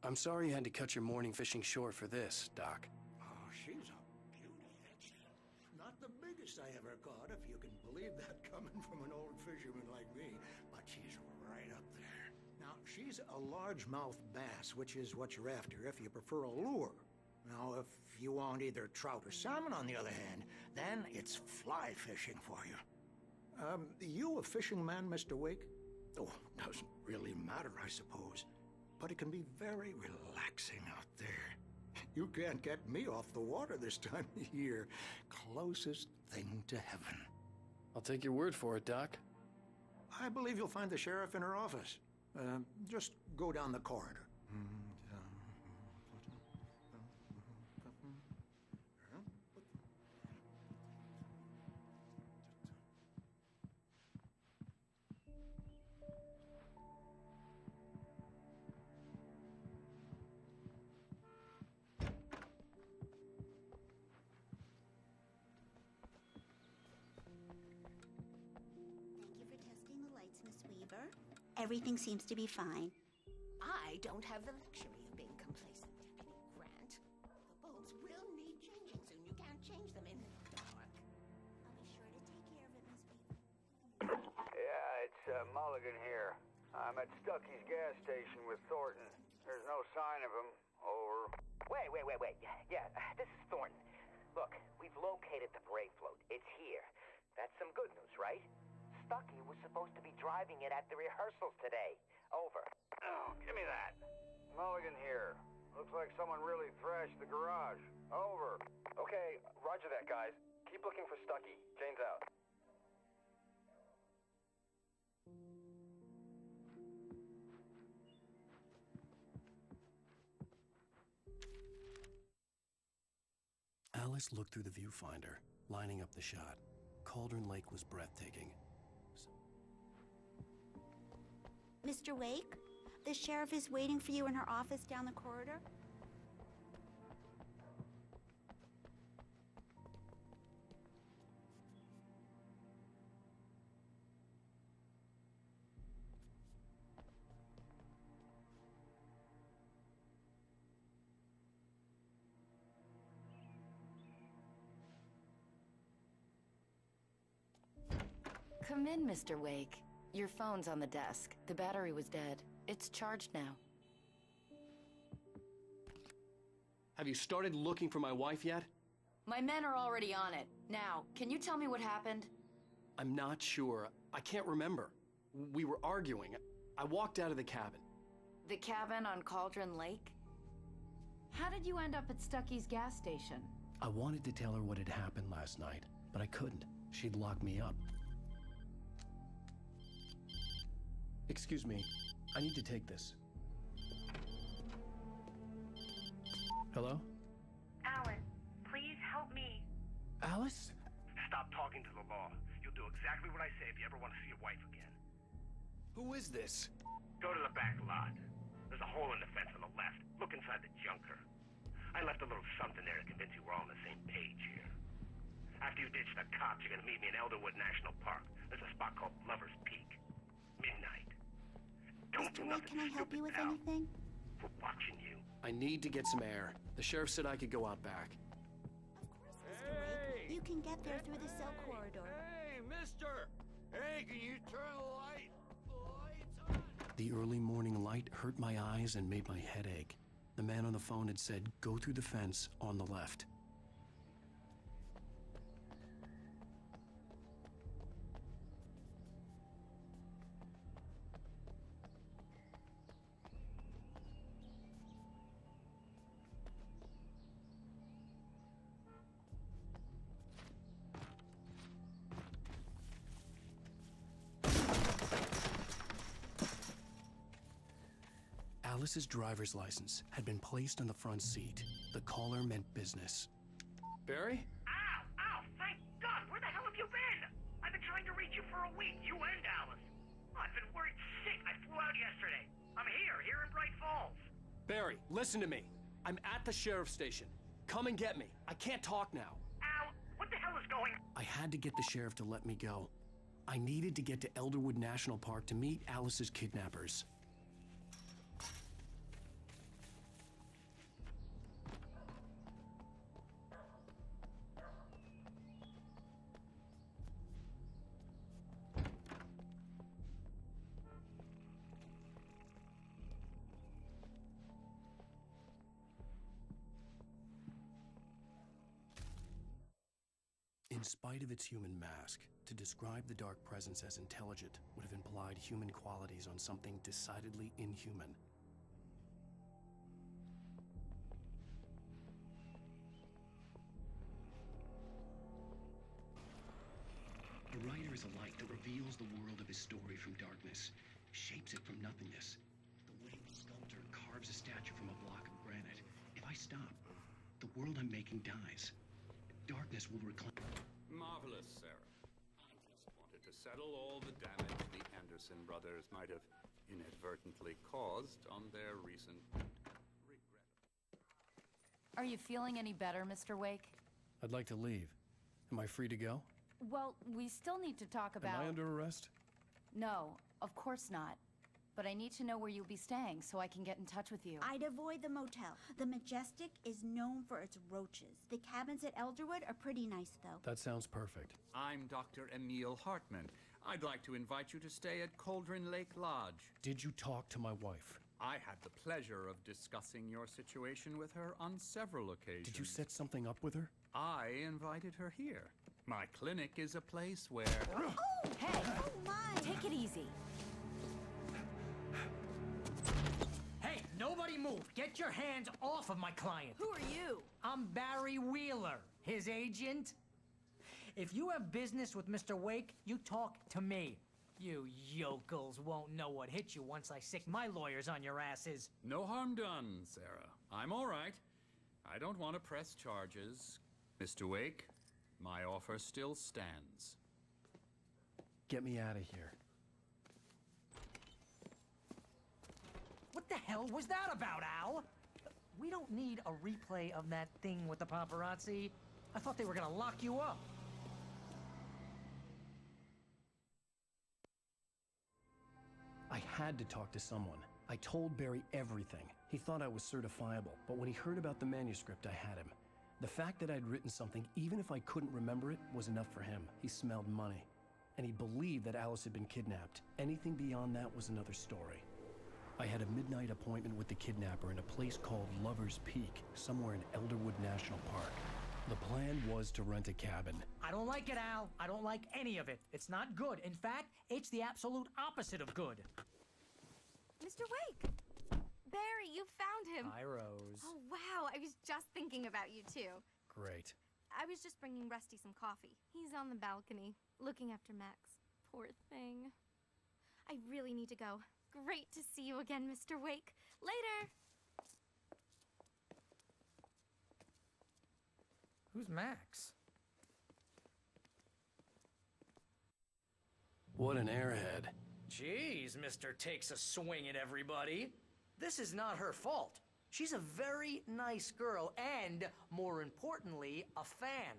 I'm sorry you had to cut your morning fishing short for this, Doc. Oh, she's a beauty. Not the biggest I ever caught, if you can believe that coming from an old fisherman like me, but she's right up there. Now, she's a largemouth bass, which is what you're after if you prefer a lure. Now, if you want either trout or salmon, on the other hand, then it's fly fishing for you. You a fishing man, Mr. Wake? Oh, doesn't really matter, I suppose. But it can be very relaxing out there. You can't get me off the water this time of year. Closest thing to heaven. I'll take your word for it, Doc. I believe you'll find the sheriff in her office. Just go down the corridor. Miss Weaver. Everything seems to be fine. I don't have the luxury of being complacent, Deputy Grant. The bulbs will need changing soon. You can't change them in the dark. I'll be sure to take care of it, Miss Weaver. Yeah, it's Mulligan here. I'm at Stuckey's gas station with Thornton. There's no sign of him. Over. Wait. Yeah, this is Thornton. Look, we've located the Brave float. It's here. That's some good news, right? Stuckey was supposed to be driving it at the rehearsals today. Over. Oh, give me that. Mulligan here. Looks like someone really thrashed the garage. Over. Okay, roger that, guys. Keep looking for Stuckey. Jane's out. Alice looked through the viewfinder, lining up the shot. Cauldron Lake was breathtaking. Mr. Wake, the sheriff is waiting for you in her office down the corridor. Come in, Mr. Wake. Your phone's on the desk. The battery was dead. It's charged now. Have you started looking for my wife yet? My men are already on it. Now, can you tell me what happened? I'm not sure. I can't remember. We were arguing. I walked out of the cabin. The cabin on Cauldron Lake? How did you end up at Stuckey's gas station? I wanted to tell her what had happened last night, but I couldn't. She'd locked me up. Excuse me, I need to take this. Hello? Alan, please help me. Alice? Stop talking to the law. You'll do exactly what I say if you ever want to see your wife again. Who is this? Go to the back lot. There's a hole in the fence on the left. Look inside the junker. I left a little something there to convince you we're all on the same page here. After you ditch the cops, you're gonna meet me in Elderwood National Park. There's a spot called Lover's Peak. Midnight. Don't do Mr. Wake, nothing can I help stupid you with now. anything? We're watching you. I need to get some air. The sheriff said I could go out back. Of course, Mr. Wake. You can get there through the cell corridor. Hey, mister! Hey, can you turn the light? The light's on! The early morning light hurt my eyes and made my head ache. The man on the phone had said, go through the fence on the left. Alice's driver's license had been placed on the front seat. The caller meant business. Barry? Ow! Ow! Thank God! Where the hell have you been? I've been trying to reach you for a week, you and Alice. I've been worried sick. I flew out yesterday. I'm here in Bright Falls. Barry, listen to me. I'm at the sheriff's station. Come and get me. I can't talk now. Al, what the hell is going on? I had to get the sheriff to let me go. I needed to get to Elderwood National Park to meet Alice's kidnappers. In spite of its human mask, to describe the Dark Presence as intelligent would have implied human qualities on something decidedly inhuman. A writer is a light that reveals the world of his story from darkness, shapes it from nothingness. The way the sculptor carves a statue from a block of granite. If I stop, the world I'm making dies. Darkness will reclaim. Marvelous, Sarah. I just wanted to settle all the damage the Anderson brothers might have inadvertently caused on their recent regret. Are you feeling any better, Mr. Wake? I'd like to leave. Am I free to go? Well, we still need to talk about... Am I under arrest? No, of course not. But I need to know where you'll be staying so I can get in touch with you. I'd avoid the motel. The Majestic is known for its roaches. The cabins at Elderwood are pretty nice, though. That sounds perfect. I'm Dr. Emil Hartman. I'd like to invite you to stay at Cauldron Lake Lodge. Did you talk to my wife? I had the pleasure of discussing your situation with her on several occasions. Did you set something up with her? I invited her here. My clinic is a place where... Oh, hey! Oh, my! Take it easy. Hey, nobody move! Get your hands off of my client! Who are you? I'm Barry Wheeler, his agent. If you have business with Mr. Wake, you talk to me. You yokels won't know what hit you once I sick my lawyers on your asses. No harm done, Sarah. I'm all right. I don't want to press charges. Mr. Wake, my offer still stands. Get me out of here. What the hell was that about, Al? We don't need a replay of that thing with the paparazzi. I thought they were gonna lock you up. I had to talk to someone. I told Barry everything. He thought I was certifiable, but when he heard about the manuscript, I had him. The fact that I'd written something, even if I couldn't remember it, was enough for him. He smelled money. And he believed that Alice had been kidnapped. Anything beyond that was another story. I had a midnight appointment with the kidnapper in a place called Lover's Peak, somewhere in Elderwood National Park. The plan was to rent a cabin. I don't like it, Al. I don't like any of it. It's not good. In fact, it's the absolute opposite of good. Mr. Wake! Barry, you found him! Hi, Rose. Oh, wow. I was just thinking about you, too. Great. I was just bringing Rusty some coffee. He's on the balcony, looking after Max. Poor thing. I really need to go. Great to see you again, Mr. Wake. Later! Who's Max? What an airhead. Jeez, Mr. Takes a swing at everybody. This is not her fault. She's a very nice girl and, more importantly, a fan.